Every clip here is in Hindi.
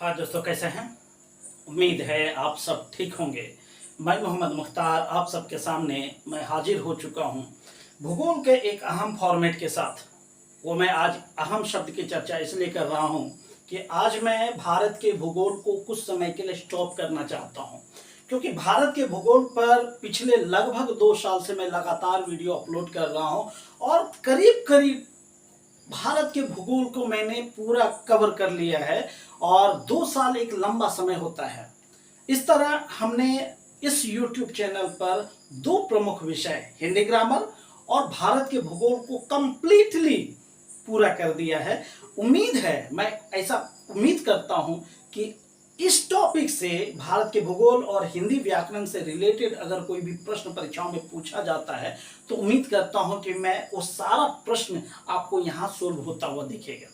हाँ दोस्तों, कैसे हैं? उम्मीद है आप सब ठीक होंगे। मैं मोहम्मद मुख्तार आप सबके सामने मैं हाजिर हो चुका हूँ भूगोल के एक अहम फॉर्मेट के साथ। वो मैं आज अहम शब्द की चर्चा इसलिए कर रहा हूँ कि आज मैं भारत के भूगोल को कुछ समय के लिए स्टॉप करना चाहता हूँ, क्योंकि भारत के भूगोल पर पिछले लगभग 2 साल से मैं लगातार वीडियो अपलोड कर रहा हूँ और करीब करीब भारत के भूगोल को मैंने पूरा कवर कर लिया है। और 2 साल एक लंबा समय होता है। इस तरह हमने इस YouTube चैनल पर दो प्रमुख विषय हिंदी ग्रामर और भारत के भूगोल को कंप्लीटली पूरा कर दिया है। उम्मीद है, मैं ऐसा उम्मीद करता हूं कि इस टॉपिक से भारत के भूगोल और हिंदी व्याकरण से रिलेटेड अगर कोई भी प्रश्न परीक्षाओं में पूछा जाता है तो उम्मीद करता हूं कि मैं वो सारा प्रश्न आपको यहां सोल्व होता हुआ दिखेगा।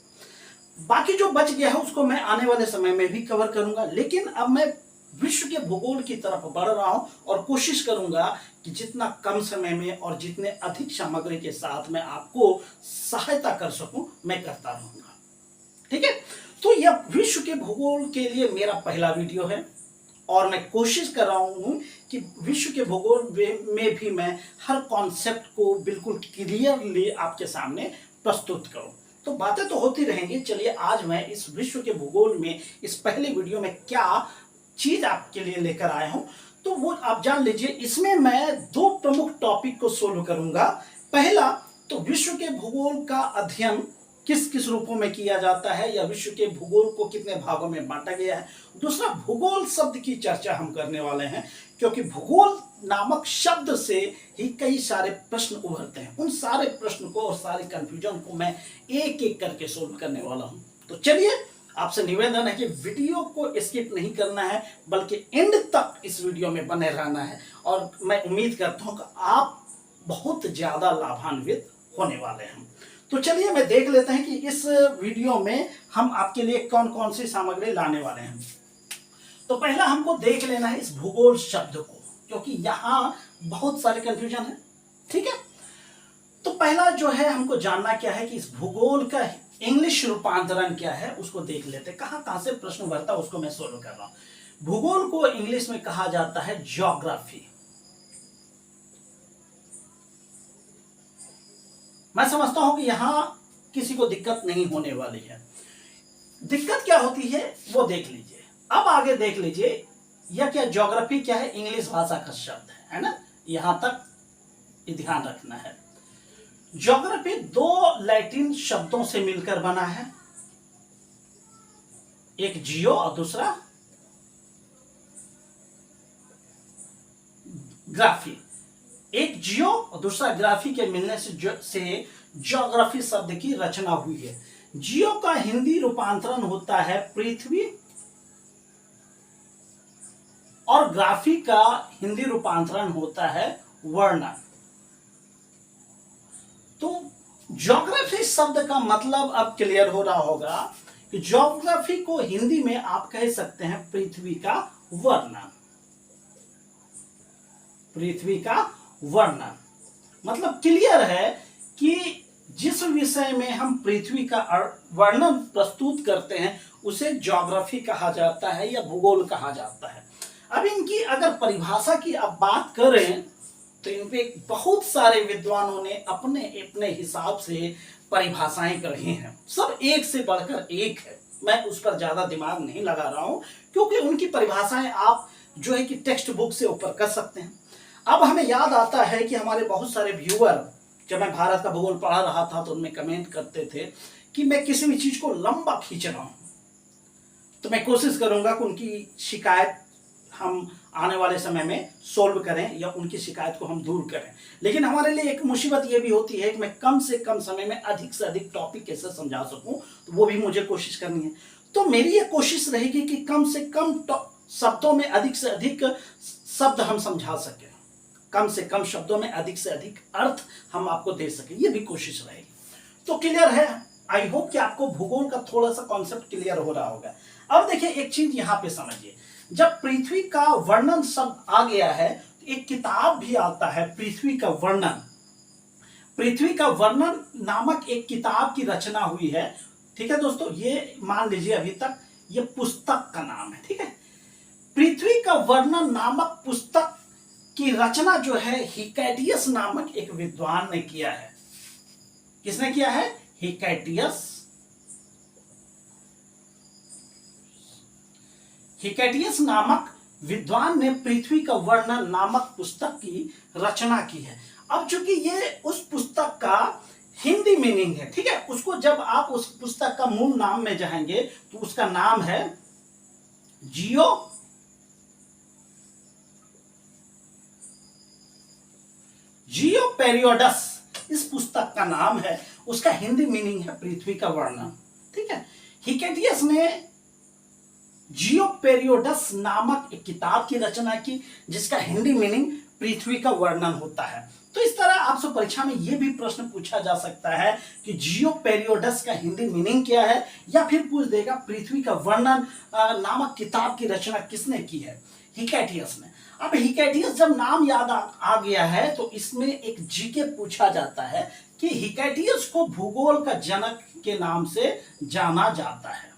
बाकी जो बच गया है उसको मैं आने वाले समय में भी कवर करूंगा, लेकिन अब मैं विश्व के भूगोल की तरफ बढ़ रहा हूं और कोशिश करूंगा कि जितना कम समय में और जितने अधिक सामग्री के साथ मैं आपको सहायता कर सकूं मैं करता रहूंगा। ठीक है, तो यह विश्व के भूगोल के लिए मेरा पहला वीडियो है और मैं कोशिश कर रहा हूं कि विश्व के भूगोल में भी मैं हर कॉन्सेप्ट को बिल्कुल क्लियरली आपके सामने प्रस्तुत करूं। तो बातें तो होती रहेंगी। चलिए, आज मैं इस विश्व के भूगोल में इस पहले वीडियो में क्या चीज आपके लिए लेकर आया हूं तो वो आप जान लीजिए। इसमें मैं दो प्रमुख टॉपिक को सोल्व करूंगा। पहला तो विश्व के भूगोल का अध्ययन किस किस रूपों में किया जाता है या विश्व के भूगोल को कितने भागों में बांटा गया है। दूसरा, भूगोल शब्द की चर्चा हम करने वाले हैं, क्योंकि भूगोल नामक शब्द से ही कई सारे प्रश्न उभरते हैं। उन सारे प्रश्न को और सारे कंफ्यूजन को मैं एक एक करके सोल्व करने वाला हूं। तो चलिए, आपसे निवेदन है कि वीडियो को स्किप नहीं करना है, बल्कि एंड तक इस वीडियो में बने रहना है और मैं उम्मीद करता हूं कि आप बहुत ज्यादा लाभान्वित होने वाले हैं। तो चलिए, मैं देख लेते हैं कि इस वीडियो में हम आपके लिए कौन कौन सी सामग्री लाने वाले हैं। तो पहला हमको देख लेना है इस भूगोल शब्द को, क्योंकि यहां बहुत सारे कंफ्यूजन है। ठीक है, तो पहला जो है हमको जानना क्या है कि इस भूगोल का इंग्लिश रूपांतरण क्या है, उसको देख लेते हैं। कहां से प्रश्न उभरता है उसको मैं सोल्व कर रहा हूं। भूगोल को इंग्लिश में कहा जाता है ज्योग्राफी। मैं समझता हूं कि यहां किसी को दिक्कत नहीं होने वाली है। दिक्कत क्या होती है वो देख लीजिए। अब आगे देख लीजिए, यह क्या ज्योग्राफी क्या है, इंग्लिश भाषा का शब्द है ना। यहां तक ध्यान रखना है। ज्योग्राफी दो लैटिन शब्दों से मिलकर बना है, एक जियो और दूसरा ग्राफी। एक जियो और दूसरा ग्राफी के मिलने से ज्योग्राफी शब्द की रचना हुई है। जियो का हिंदी रूपांतरण होता है पृथ्वी और ग्राफी का हिंदी रूपांतरण होता है वर्णन। तो ज्योग्राफी शब्द का मतलब अब क्लियर हो रहा होगा कि ज्योग्राफी को हिंदी में आप कह सकते हैं पृथ्वी का वर्णन। पृथ्वी का वर्णन मतलब क्लियर है कि जिस विषय में हम पृथ्वी का वर्णन प्रस्तुत करते हैं उसे ज्योग्राफी कहा जाता है या भूगोल कहा जाता है। अब इनकी अगर परिभाषा की आप बात करें तो इन पे बहुत सारे विद्वानों ने अपने अपने हिसाब से परिभाषाएं करी हैं। सब एक से बढ़कर एक है। मैं उस पर ज्यादा दिमाग नहीं लगा रहा हूं, क्योंकि उनकी परिभाषाएं आप जो है कि टेक्स्ट बुक से ऊपर कर सकते हैं। अब हमें याद आता है कि हमारे बहुत सारे व्यूअर, जब मैं भारत का भूगोल पढ़ा रहा था तो उनमें कमेंट करते थे कि मैं किसी भी चीज को लंबा खींच रहा हूं। तो मैं कोशिश करूंगा कि उनकी शिकायत हम आने वाले समय में सोल्व करें या उनकी शिकायत को हम दूर करें। लेकिन हमारे लिए एक मुसीबत यह भी होती है कि मैं कम से कम समय में अधिक से अधिक टॉपिक कैसे समझा सकूं, तो वो भी मुझे कोशिश करनी है। तो मेरी ये कोशिश रहेगी कि कम से कम शब्दों में अधिक से अधिक शब्द हम समझा सकें, कम से कम शब्दों में अधिक से अधिक अर्थ हम आपको दे सकें, ये भी कोशिश रहेगी। तो क्लियर है, आई होप कि आपको भूगोल का थोड़ा सा कॉन्सेप्ट क्लियर हो रहा होगा। अब देखिए, एक चीज यहां पे समझिए, जब पृथ्वी का वर्णन शब्द आ गया है तो एक किताब भी आता है पृथ्वी का वर्णन। पृथ्वी का वर्णन नामक एक किताब की रचना हुई है। ठीक है दोस्तों, ये मान लीजिए अभी तक यह पुस्तक का नाम है। ठीक है, पृथ्वी का वर्णन नामक पुस्तक की रचना जो है हिकैटियस नामक एक विद्वान ने किया है। किसने किया है? हिकैटियस नामक विद्वान ने पृथ्वी का वर्णन नामक पुस्तक की रचना की है। अब चूंकि ये उस पुस्तक का हिंदी मीनिंग है, ठीक है, उसको जब आप उस पुस्तक का मूल नाम में जाएंगे तो उसका नाम है जियोपेरियोडस। इस पुस्तक का नाम है, उसका हिंदी मीनिंग है पृथ्वी का वर्णन। ठीक है, हिकैटियस ने जियोपेरियोडस नामक एक किताब की रचना की जिसका हिंदी मीनिंग पृथ्वी का वर्णन होता है। तो इस तरह आपसे परीक्षा में यह भी प्रश्न पूछा जा सकता है कि जियोपेरियोडस का हिंदी मीनिंग क्या है, या फिर पूछ देगा पृथ्वी का वर्णन नामक किताब की रचना किसने की है? हिकैटियस ने। अब हिकैटियस जब नाम याद आ गया है तो इसमें एक जीके पूछा जाता है कि हिकैटियस को भूगोल का जनक के नाम से जाना जाता है।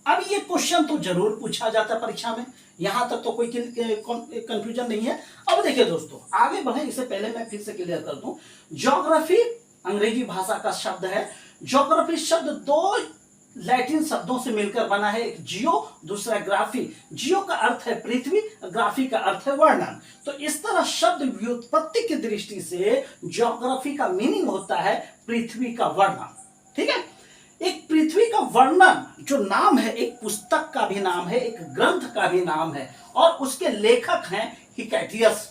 अब ये क्वेश्चन तो जरूर पूछा जाता है परीक्षा में, यहां तक तो कोई कंफ्यूजन नहीं है। अब देखिए दोस्तों, आगे बढ़े इससे पहले मैं फिर से क्लियर कर दूं, ज्योग्राफी अंग्रेजी भाषा का शब्द है। ज्योग्राफी शब्द दो लैटिन शब्दों से मिलकर बना है, एक जियो, दूसरा ग्राफी। जियो का अर्थ है पृथ्वी, ग्राफी का अर्थ है वर्णन। तो इस तरह शब्द व्युत्पत्ति की दृष्टि से ज्योग्राफी का मीनिंग होता है पृथ्वी का वर्णन। ठीक है, एक पृथ्वी का वर्णन जो नाम है एक पुस्तक का भी नाम है, एक ग्रंथ का भी नाम है, और उसके लेखक हैं हिकैटियस।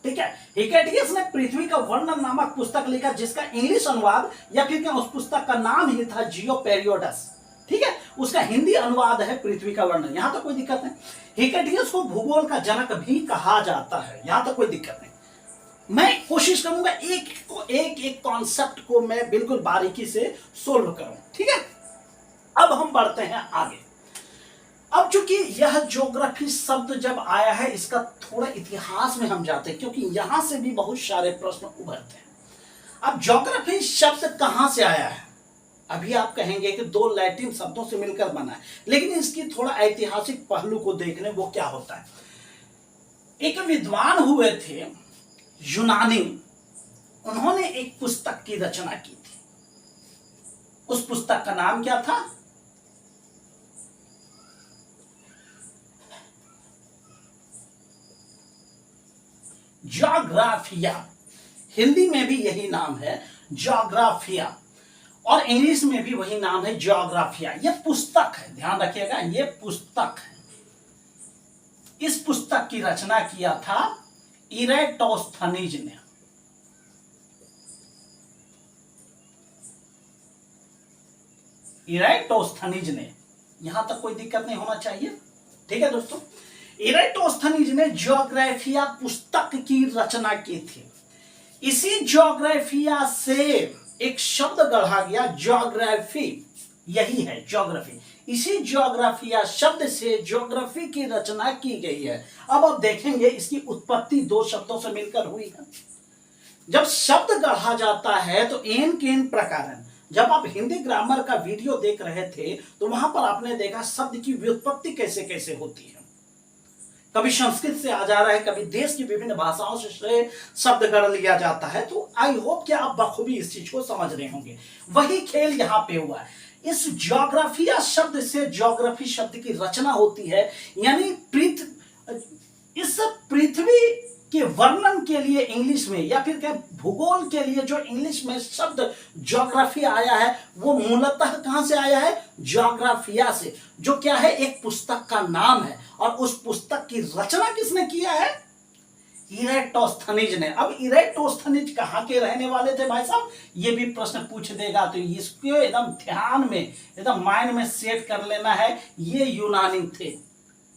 ठीक है, हिकैटियस ने पृथ्वी का वर्णन नामक पुस्तक लिखा जिसका इंग्लिश अनुवाद या फिर क्या उस पुस्तक का नाम ही था जियोपेरियोडस। ठीक है, उसका हिंदी अनुवाद है पृथ्वी का वर्णन। यहां तक कोई दिक्कत नहीं। हिकैटियस को भूगोल का जनक भी कहा जाता है, यहां तक कोई दिक्कत नहीं। मैं कोशिश करूंगा एक कॉन्सेप्ट को मैं बिल्कुल बारीकी से सोल्व करूं। ठीक है, अब हम बढ़ते हैं आगे। अब चूंकि यह ज्योग्राफी शब्द जब आया है इसका थोड़ा इतिहास में हम जाते हैं, क्योंकि यहां से भी बहुत सारे प्रश्न उभरते हैं। अब ज्योग्राफी शब्द कहां से आया है? अभी आप कहेंगे कि दो लैटिन शब्दों से मिलकर बना है, लेकिन इसकी थोड़ा ऐतिहासिक पहलू को देखने वो क्या होता है। एक विद्वान हुए थे यूनानी, उन्होंने एक पुस्तक की रचना की थी। उस पुस्तक का नाम क्या था? ज्योग्राफिया। हिंदी में भी यही नाम है ज्योग्राफिया, और इंग्लिश में भी वही नाम है ज्योग्राफिया। यह पुस्तक है, ध्यान रखिएगा, यह पुस्तक है। इस पुस्तक की रचना किया था इरेटोस्थनीज ने। इरेटोस्थनीज ने, यहां तक कोई दिक्कत नहीं होना चाहिए। ठीक है दोस्तों, इरेटोस्थनीज ने ज्योग्राफिया पुस्तक की रचना की थी। इसी ज्योग्राफिया से एक शब्द गढ़ा गया ज्योग्राफी, यही है ज्योग्राफी। इसी ज्योग्राफिया शब्द से ज्योग्राफी की रचना की गई है। अब आप देखेंगे इसकी उत्पत्ति दो शब्दों से मिलकर हुई है। जब शब्द गढ़ा जाता है तो एन केन प्रकार, जब आप हिंदी ग्रामर का वीडियो देख रहे थे तो वहां पर आपने देखा शब्द की व्युत्पत्ति कैसे कैसे होती है। कभी संस्कृत से आ जा रहा है, कभी देश की विभिन्न भाषाओं से शब्द गढ़ लिया जाता है। तो आई होप कि आप बखूबी इस चीज को समझ रहे होंगे। वही खेल यहां पे हुआ है। इस ज्योग्राफिया शब्द से ज्योग्राफी शब्द की रचना होती है, यानी इस पृथ्वी के वर्णन के लिए इंग्लिश में या फिर क्या भूगोल के लिए जो इंग्लिश में शब्द ज्योग्राफी आया है वो मूलतः कहां से आया है? ज्योग्राफिया से, जो क्या है एक पुस्तक का नाम है। और उस पुस्तक की रचना किसने किया है? इरेटोस्थनीज ने। अब इरेटोस्थनीज कहां के रहने वाले थे भाई साहब? ये भी प्रश्न पूछ देगा, तो इसको एकदम ध्यान में, एकदम माइंड में सेट कर लेना है। ये यूनानी थे।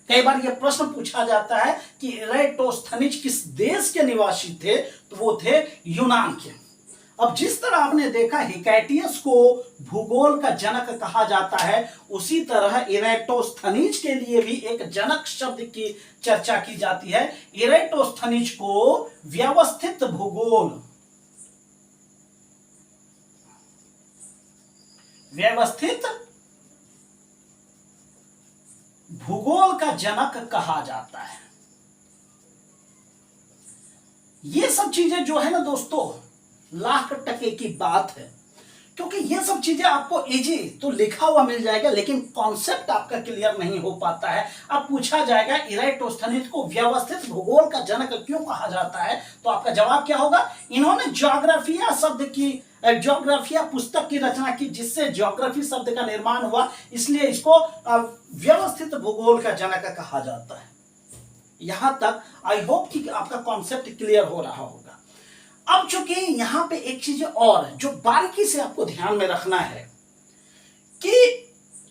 कई बार यह प्रश्न पूछा जाता है कि इरेटोस्थनीज किस देश के निवासी थे? तो वो थे यूनान के। अब जिस तरह आपने देखा हिकैटियस को भूगोल का जनक कहा जाता है, उसी तरह इरेटोस्थनीज के लिए भी एक जनक शब्द की चर्चा की जाती है। इरेटोस्थनीज को व्यवस्थित भूगोल व्यवस्थित भूगोल का जनक कहा जाता है। ये सब चीजें जो है ना दोस्तों, लाख टके की बात है, क्योंकि ये सब चीजें आपको इजी तो लिखा हुआ मिल जाएगा, लेकिन कॉन्सेप्ट आपका क्लियर नहीं हो पाता है। अब पूछा जाएगा इराटोस्थनीज को व्यवस्थित भूगोल का जनक क्यों कहा जाता है, तो आपका जवाब क्या होगा? इन्होंने ज्योग्राफिया पुस्तक की रचना की, जिससे ज्योग्राफी शब्द का निर्माण हुआ, इसलिए इसको व्यवस्थित भूगोल का जनक कहा जाता है। यहां तक आई होप कि आपका कॉन्सेप्ट क्लियर हो रहा होगा। अब चूंकि यहां पे एक चीज और जो बारीकी से आपको ध्यान में रखना है कि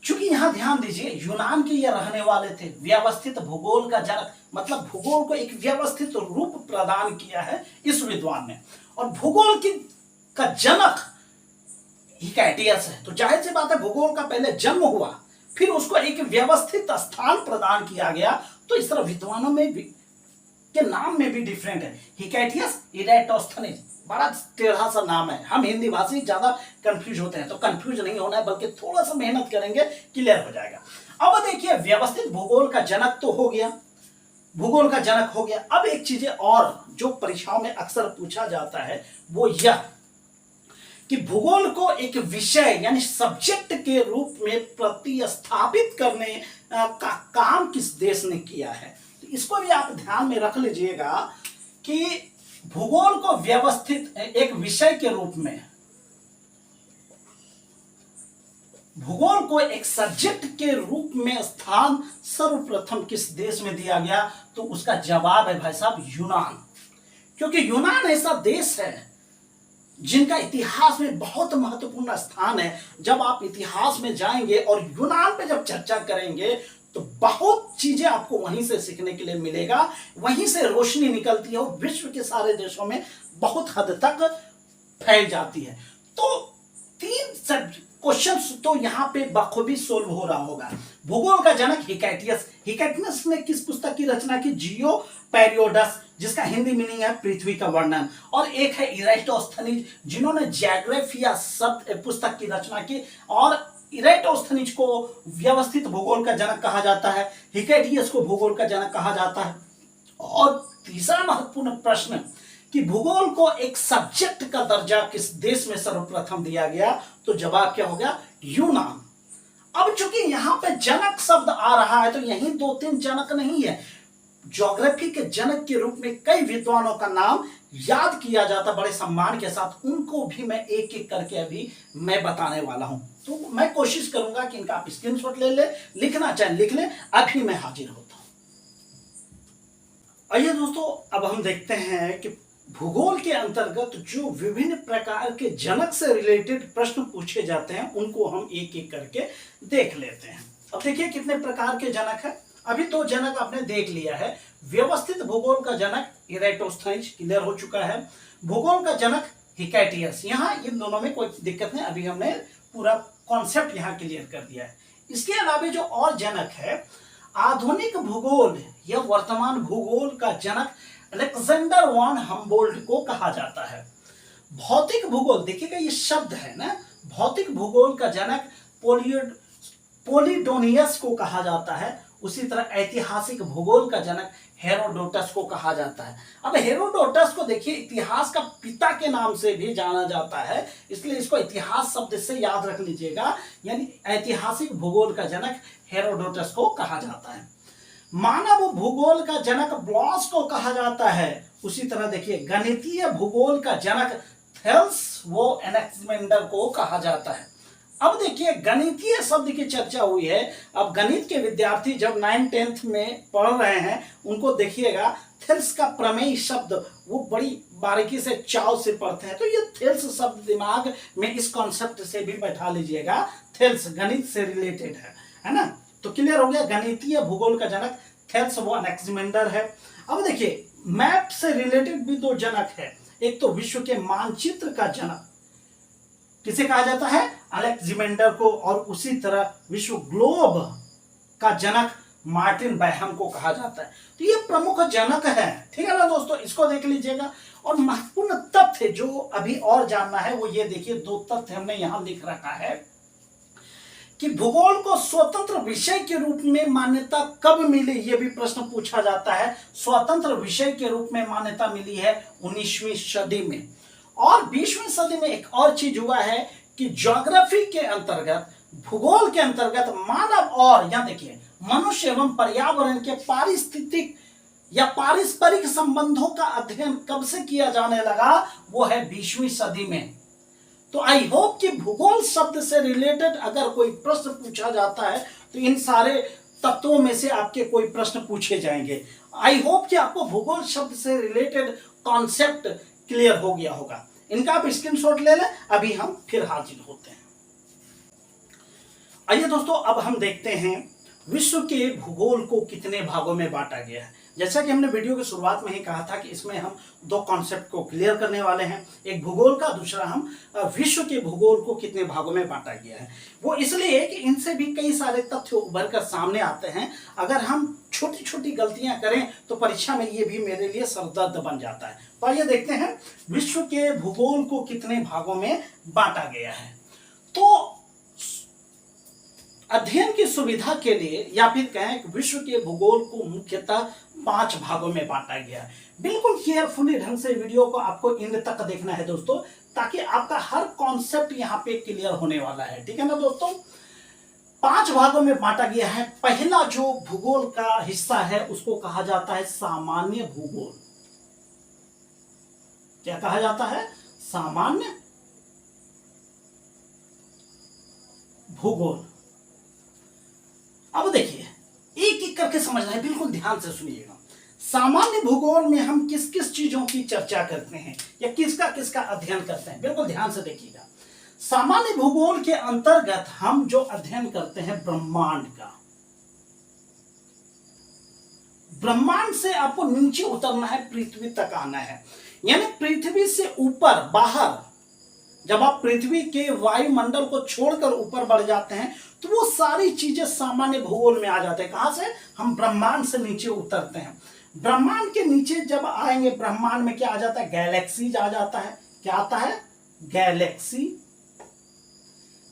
चूंकि यहां ध्यान दीजिए, यूनान के ये रहने वाले थे, व्यवस्थित भूगोल का जनक मतलब भूगोल को एक व्यवस्थित रूप प्रदान किया है इस विद्वान ने, और भूगोल का जनक हिकैटियस है। तो जाहिर सी बात है, भूगोल का पहले जन्म हुआ, फिर उसको एक व्यवस्थित स्थान प्रदान किया गया। तो इस तरह विद्वानों में भी के नाम में भी डिफरेंट है। हिकैटियस, इराटोस्थनीज, बड़ा टेढ़ा सा नाम है। हम हिंदी भाषी ज्यादा कंफ्यूज होते हैं, तो कंफ्यूज नहीं होना है, बल्कि थोड़ा सा मेहनत करेंगे क्लियर हो जाएगा। अब देखिए, व्यवस्थित भूगोल का जनक तो हो गया, भूगोल का जनक हो गया। अब एक चीज और जो परीक्षाओं में अक्सर पूछा जाता है वो यह कि भूगोल को एक विषय यानी सब्जेक्ट के रूप में प्रतिस्थापित करने का काम किस देश ने किया है। तो इसको भी आप ध्यान में रख लीजिएगा कि भूगोल को व्यवस्थित एक विषय के रूप में, भूगोल को एक सब्जेक्ट के रूप में स्थान सर्वप्रथम किस देश में दिया गया, तो उसका जवाब है भाई साहब यूनान। क्योंकि यूनान ऐसा देश है जिनका इतिहास में बहुत महत्वपूर्ण स्थान है। जब आप इतिहास में जाएंगे और यूनान पे जब चर्चा करेंगे तो बहुत चीजें आपको वहीं से सीखने के लिए मिलेगा, वहीं से रोशनी निकलती है और विश्व के सारे देशों में बहुत हद तक फैल जाती है। तो 3 क्वेश्चंस तो यहां पे बखूबी सोल्व हो रहा होगा। भूगोल का जनक हिकैटियस, हिकैटियस ने किस पुस्तक की रचना की? जियो पेरियोडस, जिसका हिंदी मीनिंग है पृथ्वी का वर्णन। और एक है इराटोस्थनीज, जिन्होंने ज्योग्राफिया शब्द पुस्तक की रचना की, और इराटोस्थनीज को व्यवस्थित भूगोल का जनक कहा जाता है, हिकैटियस को भूगोल का जनक कहा जाता है। और तीसरा महत्वपूर्ण प्रश्न कि भूगोल को एक सब्जेक्ट का दर्जा किस देश में सर्वप्रथम दिया गया, तो जवाब क्या हो गया? यूनान। अब चूंकि यहां पे जनक शब्द आ रहा है, तो यही 2-3 जनक नहीं है, ज्योग्राफी के जनक के रूप में कई विद्वानों का नाम याद किया जाता बड़े सम्मान के साथ। उनको भी मैं एक एक करके अभी मैं बताने वाला हूं। तो मैं कोशिश करूंगा कि इनका आप स्क्रीनशॉट ले ले, लिखना चाहे लिख ले, अभी मैं हाजिर होता हूं। आइए दोस्तों, अब हम देखते हैं कि भूगोल के अंतर्गत जो विभिन्न प्रकार के जनक से रिलेटेड प्रश्न पूछे जाते हैं, उनको हम एक एक करके देख लेते हैं। अब देखिए कितने प्रकार के जनक है। अभी 2 जनक आपने देख लिया है। व्यवस्थित भूगोल का जनक इराटोस्थनीज क्लियर हो चुका है। भूगोल का जनक हिकैटियस, यहाँ इन दोनों में कोई दिक्कत नहीं, अभी हमने पूरा कॉन्सेप्ट यहाँ क्लियर कर दिया है। इसके अलावा जो और जनक है, आधुनिक भूगोल या वर्तमान भूगोल का जनक अलेक्जेंडर वॉन हम्बोल्ट को कहा जाता है। भौतिक भूगोल, देखिएगा ये शब्द है ना, भौतिक भूगोल का जनक पोलिडोनियस को कहा जाता है। उसी तरह ऐतिहासिक भूगोल का जनक हेरोडोटस को कहा जाता है। अब हेरोडोटस को देखिए इतिहास का पिता के नाम से भी जाना जाता है, इसलिए इसको इतिहास शब्द से याद रख लीजिएगा, यानी ऐतिहासिक भूगोल का जनक हेरोडोटस को कहा जाता है। मानव भूगोल का जनक ब्लॉस को कहा जाता है। उसी तरह देखिए गणितीय भूगोल का जनक थेल्स वो एनेक्सिमेंडर को कहा जाता है। अब देखिए गणितीय शब्द की चर्चा हुई है। अब गणित के विद्यार्थी जब 9th-10th में पढ़ रहे हैं, उनको देखिएगा थेल्स का प्रमेय शब्द वो बड़ी बारीकी से चाव से पढ़ते हैं। तो ये थेल्स शब्द दिमाग में इस कॉन्सेप्ट से भी बैठा लीजिएगा, थेल्स गणित से रिलेटेड है ना। तो क्लियर हो गया, गणितीय भूगोल का जनक थेल्स वो एनेक्सिमेंडर है। अब देखिए मैप से रिलेटेड भी 2 जनक है। एक तो विश्व के मानचित्र का जनक किसे कहा जाता है? अलेक्जेंडर को। और उसी तरह विश्व ग्लोब का जनक मार्टिन बैहम को कहा जाता है। तो ये प्रमुख जनक है, ठीक है ना दोस्तों, इसको देख लीजिएगा। और महत्वपूर्ण तथ्य जो अभी और जानना है वो ये देखिए, 2 तथ्य हमने यहां लिख रखा है। कि भूगोल को स्वतंत्र विषय के रूप में मान्यता कब मिली, यह भी प्रश्न पूछा जाता है। स्वतंत्र विषय के रूप में मान्यता मिली है 19वीं सदी में। और 20वीं सदी में एक और चीज हुआ है कि ज्योग्राफी के अंतर्गत, भूगोल के अंतर्गत मानव और यहां देखिए मनुष्य एवं पर्यावरण के पारिस्थितिक या पारस्परिक संबंधों का अध्ययन कब से किया जाने लगा, वो है 20वीं सदी में। तो आई होप कि भूगोल शब्द से रिलेटेड अगर कोई प्रश्न पूछा जाता है तो इन सारे तत्वों में से आपके कोई प्रश्न पूछे जाएंगे। आई होप कि आपको भूगोल शब्द से रिलेटेड कॉन्सेप्ट क्लियर हो गया होगा। इनका आप स्क्रीनशॉट ले लें, अभी हम फिर हाजिर होते हैं। आइए दोस्तों, अब हम देखते हैं विश्व के भूगोल को कितने भागों में बांटा गया है। जैसा कि हमने वीडियो की शुरुआत में ही कहा था कि इसमें हम दो कॉन्सेप्ट को क्लियर करने वाले हैं, एक भूगोल का, दूसरा हम विश्व के भूगोल को कितने भागों में बांटा गया है। वो इसलिए कि इनसे भी कई सारे तथ्य उभर कर सामने आते हैं। अगर हम छोटी छोटी गलतियां करें तो परीक्षा में ये भी मेरे लिए सरदर्द बन जाता है। तो आइए देखते हैं विश्व के भूगोल को कितने भागों में बांटा गया है। तो अध्ययन की सुविधा के लिए या फिर कहें विश्व के भूगोल को मुख्यतः 5 भागों में बांटा गया है। बिल्कुल केयरफुली ढंग से वीडियो को आपको एंड तक देखना है दोस्तों, ताकि आपका हर कॉन्सेप्ट यहाँ पे क्लियर होने वाला है। ठीक है ना दोस्तों? 5 भागों में बांटा गया है। पहला जो भूगोल का हिस्सा है उसको कहा जाता है सामान्य भूगोल। क्या कहा जाता है? सामान्य भूगोल। अब देखिए, एक एक करके समझना है, बिल्कुल ध्यान से सुनिएगा। सामान्य भूगोल में हम किस किस चीजों की चर्चा करते हैं या किसका किसका अध्ययन करते हैं, बिल्कुल ध्यान से देखिएगा। सामान्य भूगोल के अंतर्गत हम जो अध्ययन करते हैं ब्रह्मांड का। ब्रह्मांड से आपको नीचे उतरना है, पृथ्वी तक आना है, यानी पृथ्वी से ऊपर बाहर। जब आप पृथ्वी के वायुमंडल को छोड़कर ऊपर बढ़ जाते हैं तो वो सारी चीजें सामान्य भूगोल में आ जाते हैं। कहां से? हम ब्रह्मांड से नीचे उतरते हैं। ब्रह्मांड के नीचे जब आएंगे, ब्रह्मांड में क्या आ जाता है? गैलेक्सीज आ जाता है। क्या आता है? गैलेक्सी।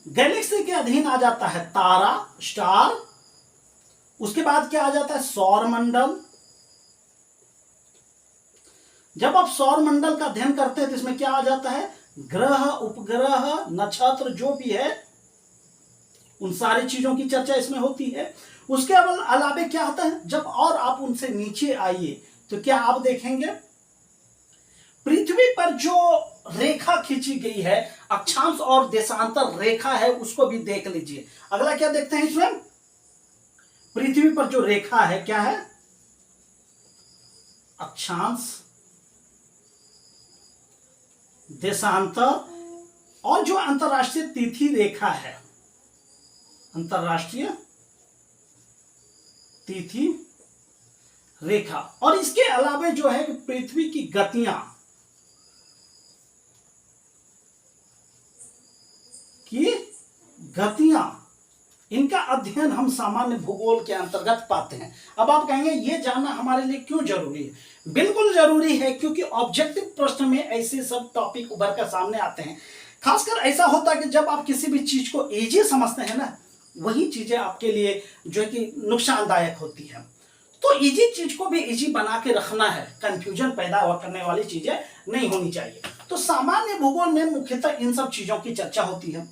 गैलेक्सी के अधीन आ जाता है तारा, स्टार। उसके बाद क्या आ जाता है? सौर मंडल। जब आप सौर मंडल का अध्ययन करते हैं तो इसमें क्या आ जाता है? ग्रह, उपग्रह, नक्षत्र, जो भी है उन सारी चीजों की चर्चा इसमें होती है। उसके अलावा क्या आता है? जब और आप उनसे नीचे आइए तो क्या आप देखेंगे? पृथ्वी पर जो रेखा खींची गई है, अक्षांश और देशांतर रेखा है, उसको भी देख लीजिए। अगला क्या देखते हैं इसमें? पृथ्वी पर जो रेखा है क्या है? अक्षांश, देशांतर और जो अंतरराष्ट्रीय तिथि रेखा है, अंतरराष्ट्रीय तिथि रेखा। और इसके अलावा जो है पृथ्वी की गतियां, इनका अध्ययन हम सामान्य भूगोल के अंतर्गत पाते हैं। अब आप कहेंगे ये जानना हमारे लिए क्यों जरूरी है? बिल्कुल जरूरी है, क्योंकि ऑब्जेक्टिव प्रश्न में ऐसे सब टॉपिक उभर कर सामने आते हैं। खासकर ऐसा होता है कि जब आप किसी भी चीज को इजी समझते हैं ना, वही चीजें आपके लिए जो है कि नुकसानदायक होती है। तो इजी चीज को भी इजी बना के रखना है, कंफ्यूजन पैदा करने वाली चीजें नहीं होनी चाहिए। तो सामान्य भूगोल में मुख्यतः इन सब चीजों की चर्चा होती है।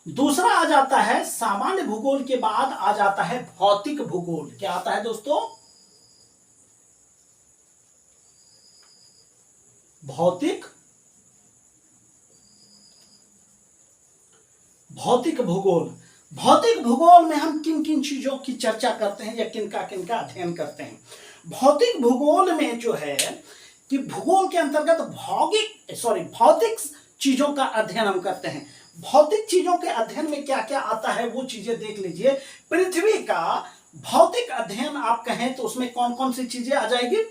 दूसरा आ जाता है, सामान्य भूगोल के बाद आ जाता है भौतिक भूगोल। क्या आता है दोस्तों? भौतिक भूगोल। भौतिक भूगोल में हम किन किन चीजों की चर्चा करते हैं या किनका किनका अध्ययन करते हैं? भौतिक भूगोल में जो है कि भूगोल के अंतर्गत भौतिक चीजों का अध्ययन हम करते हैं। भौतिक चीजों के अध्ययन में क्या क्या आता है वो चीजें देख लीजिए। पृथ्वी का भौतिक अध्ययन आप कहें तो उसमें कौन कौन सी चीजें आ जाएगी?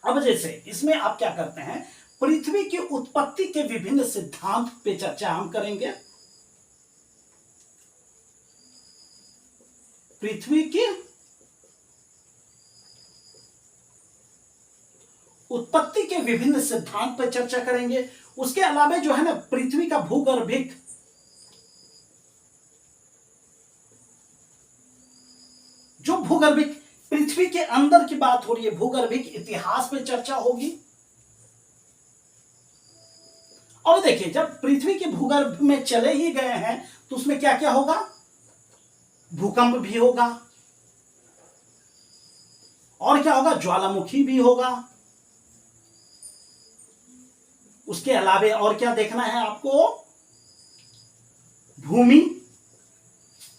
अब जैसे इसमें आप क्या करते हैं, पृथ्वी की उत्पत्ति के विभिन्न सिद्धांत पे चर्चा हम करेंगे। पृथ्वी की उत्पत्ति के विभिन्न सिद्धांत पर चर्चा करेंगे। उसके अलावा जो है ना, पृथ्वी का भूगर्भिक जो भूगर्भिक पृथ्वी के अंदर की बात हो रही है, भूगर्भिक इतिहास पे चर्चा होगी। और देखिए, जब पृथ्वी के भूगर्भ में चले ही गए हैं तो उसमें क्या क्या होगा, भूकंप भी होगा, और क्या होगा, ज्वालामुखी भी होगा। उसके अलावे और क्या देखना है आपको, भूमि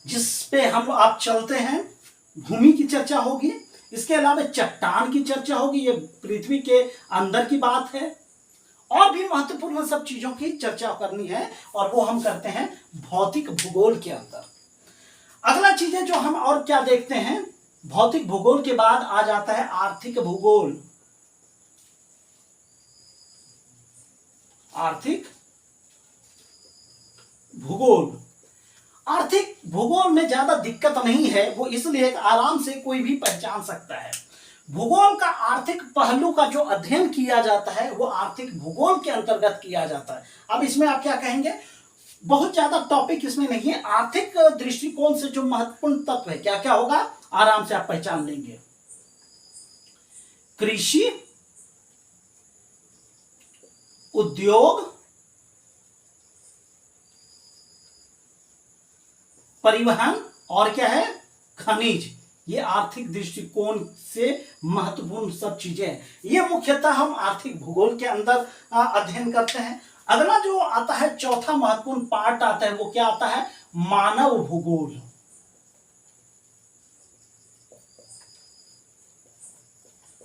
जिस पे हम आप चलते हैं, भूमि की चर्चा होगी। इसके अलावा चट्टान की चर्चा होगी, ये पृथ्वी के अंदर की बात है। और भी महत्वपूर्ण सब चीजों की चर्चा करनी है, और वो हम करते हैं भौतिक भूगोल के अंदर। अगला चीज है जो हम और क्या देखते हैं, भौतिक भूगोल के बाद आ जाता है आर्थिक भूगोल। आर्थिक भूगोल, आर्थिक भूगोल में ज्यादा दिक्कत नहीं है, वो इसलिए आराम से कोई भी पहचान सकता है। भूगोल का आर्थिक पहलू का जो अध्ययन किया जाता है वो आर्थिक भूगोल के अंतर्गत किया जाता है। अब इसमें आप क्या कहेंगे, बहुत ज्यादा टॉपिक इसमें नहीं है। आर्थिक दृष्टिकोण से जो महत्वपूर्ण तत्व है क्या क्या होगा, आराम से आप पहचान लेंगे। कृषि, उद्योग, परिवहन, और क्या है, खनिज। ये आर्थिक दृष्टिकोण से महत्वपूर्ण सब चीजें हैं। ये मुख्यतः हम आर्थिक भूगोल के अंदर अध्ययन करते हैं। अगला जो आता है, चौथा महत्वपूर्ण पार्ट आता है, वो क्या आता है, मानव भूगोल।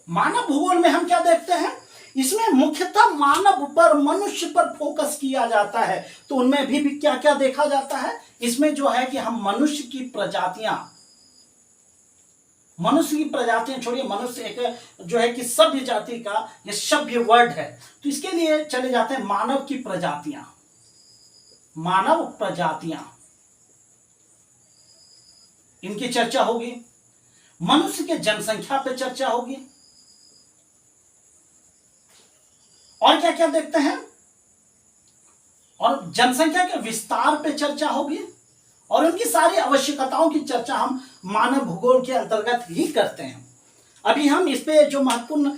मानव भूगोल में हम क्या देखते हैं, इसमें मुख्यतः मानव पर, मनुष्य पर फोकस किया जाता है। तो उनमें भी क्या क्या देखा जाता है, इसमें जो है कि हम मनुष्य की प्रजातियां, मनुष्य की प्रजातियां छोड़िए, मनुष्य एक जो है कि सभ्य जाति का ये सभ्य वर्ड है, तो इसके लिए चले जाते हैं मानव की प्रजातियां। मानव प्रजातियां, इनकी चर्चा होगी। मनुष्य के जनसंख्या पे चर्चा होगी। और क्या क्या देखते हैं, और जनसंख्या के विस्तार पे चर्चा होगी, और उनकी सारी आवश्यकताओं की चर्चा हम मानव भूगोल के अंतर्गत ही करते हैं। अभी हम इस पे जो महत्वपूर्ण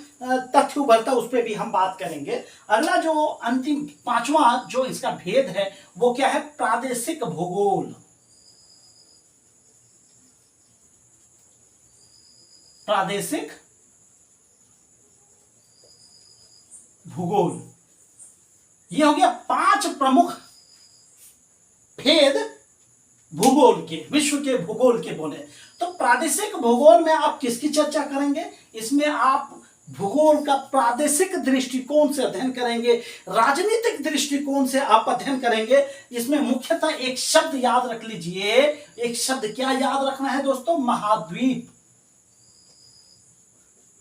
तथ्य उभरता है उस पे भी हम बात करेंगे। अगला जो अंतिम पांचवा जो इसका भेद है वो क्या है, प्रादेशिक भूगोल। प्रादेशिक भूगोल, ये हो गया 5 प्रमुख भेद भूगोल के, विश्व के भूगोल के बोले। तो प्रादेशिक भूगोल में आप किसकी चर्चा करेंगे, इसमें आप भूगोल का प्रादेशिक दृष्टिकोण से अध्ययन करेंगे, राजनीतिक दृष्टिकोण से आप अध्ययन करेंगे। इसमें मुख्यतः एक शब्द याद रख लीजिए, एक शब्द क्या याद रखना है दोस्तों, महाद्वीप।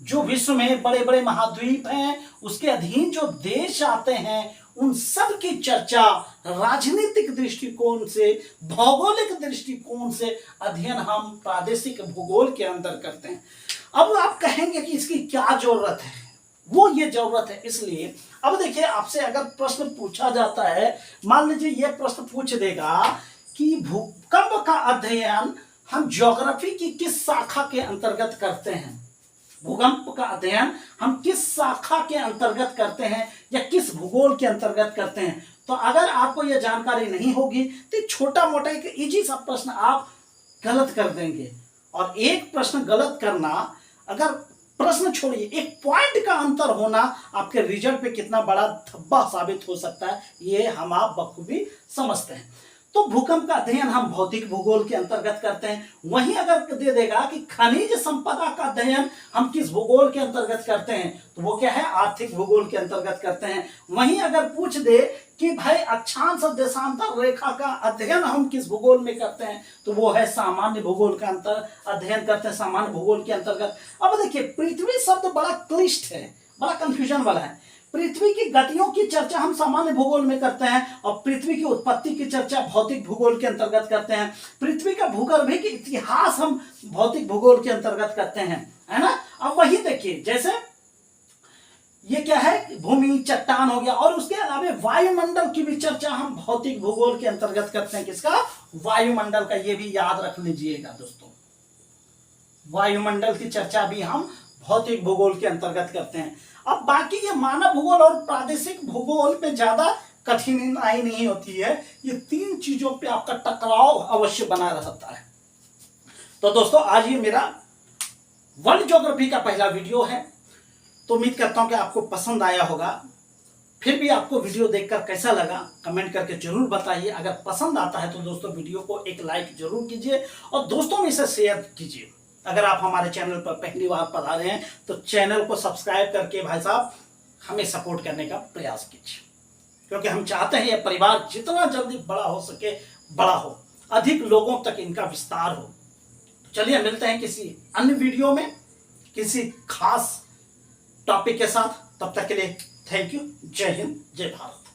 जो विश्व में बड़े बड़े महाद्वीप हैं, उसके अधीन जो देश आते हैं, उन सब की चर्चा राजनीतिक दृष्टिकोण से, भौगोलिक दृष्टिकोण से अध्ययन हम प्रादेशिक भूगोल के अंदर करते हैं। अब आप कहेंगे कि इसकी क्या जरूरत है, वो ये जरूरत है इसलिए, अब देखिए आपसे अगर प्रश्न पूछा जाता है, मान लीजिए ये प्रश्न पूछ देगा कि भूकंप का अध्ययन हम ज्योग्राफी की किस शाखा के अंतर्गत करते हैं, भूकंप का अध्ययन हम किस शाखा के अंतर्गत करते हैं या किस भूगोल के अंतर्गत करते हैं। तो अगर आपको यह जानकारी नहीं होगी तो छोटा मोटा एक इजी सा प्रश्न आप गलत कर देंगे, और एक प्रश्न गलत करना, अगर प्रश्न छोड़िए एक पॉइंट का अंतर होना आपके रिजल्ट पे कितना बड़ा धब्बा साबित हो सकता है, ये हम आप बखूबी समझते हैं। तो भूकंप का अध्ययन हम भौतिक भूगोल के अंतर्गत करते हैं। वहीं अगर दे देगा कि खनिज संपदा का अध्ययन हम किस भूगोल के अंतर्गत करते हैं, तो वो क्या है, आर्थिक भूगोल के अंतर्गत करते हैं। वहीं अगर पूछ दे कि भाई अक्षांश और देशांतर रेखा का अध्ययन हम किस भूगोल में करते हैं, तो वो है सामान्य भूगोल का अध्ययन करते हैं, सामान्य भूगोल के अंतर्गत। अब देखिए पृथ्वी शब्द बड़ा क्लिष्ट है, बड़ा कंफ्यूजन वाला है। पृथ्वी की गतियों की चर्चा हम सामान्य भूगोल में करते हैं, और पृथ्वी की उत्पत्ति की चर्चा भौतिक भूगोल के अंतर्गत करते हैं। पृथ्वी का भूगर्भिक इतिहास हम भौतिक भूगोल के अंतर्गत करते हैं, है ना। अब वही देखिए, जैसे ये क्या है, भूमि, चट्टान हो गया, और उसके अलावा वायुमंडल की भी चर्चा हम भौतिक भूगोल के अंतर्गत करते हैं। किसका, वायुमंडल का, ये भी याद रख लीजिएगा दोस्तों। वायुमंडल की चर्चा भी हम भौतिक भूगोल के अंतर्गत करते हैं। अब बाकी ये मानव भूगोल और प्रादेशिक भूगोल पे ज्यादा कठिनाई नहीं होती है, ये तीन चीजों पे आपका टकराव अवश्य बना रहता है। तो दोस्तों आज ये मेरा वर्ल्ड ज्योग्राफी का पहला वीडियो है, तो उम्मीद करता हूं कि आपको पसंद आया होगा। फिर भी आपको वीडियो देखकर कैसा लगा कमेंट करके जरूर बताइए। अगर पसंद आता है तो दोस्तों वीडियो को एक लाइक जरूर कीजिए और दोस्तों में इसे शेयर कीजिए। अगर आप हमारे चैनल पर पहली बार पधारे हैं तो चैनल को सब्सक्राइब करके भाई साहब हमें सपोर्ट करने का प्रयास कीजिए, क्योंकि हम चाहते हैं यह परिवार जितना जल्दी बड़ा हो सके बड़ा हो, अधिक लोगों तक इनका विस्तार हो। चलिए मिलते हैं किसी अन्य वीडियो में किसी खास टॉपिक के साथ। तब तक के लिए थैंक यू। जय हिंद, जय भारत।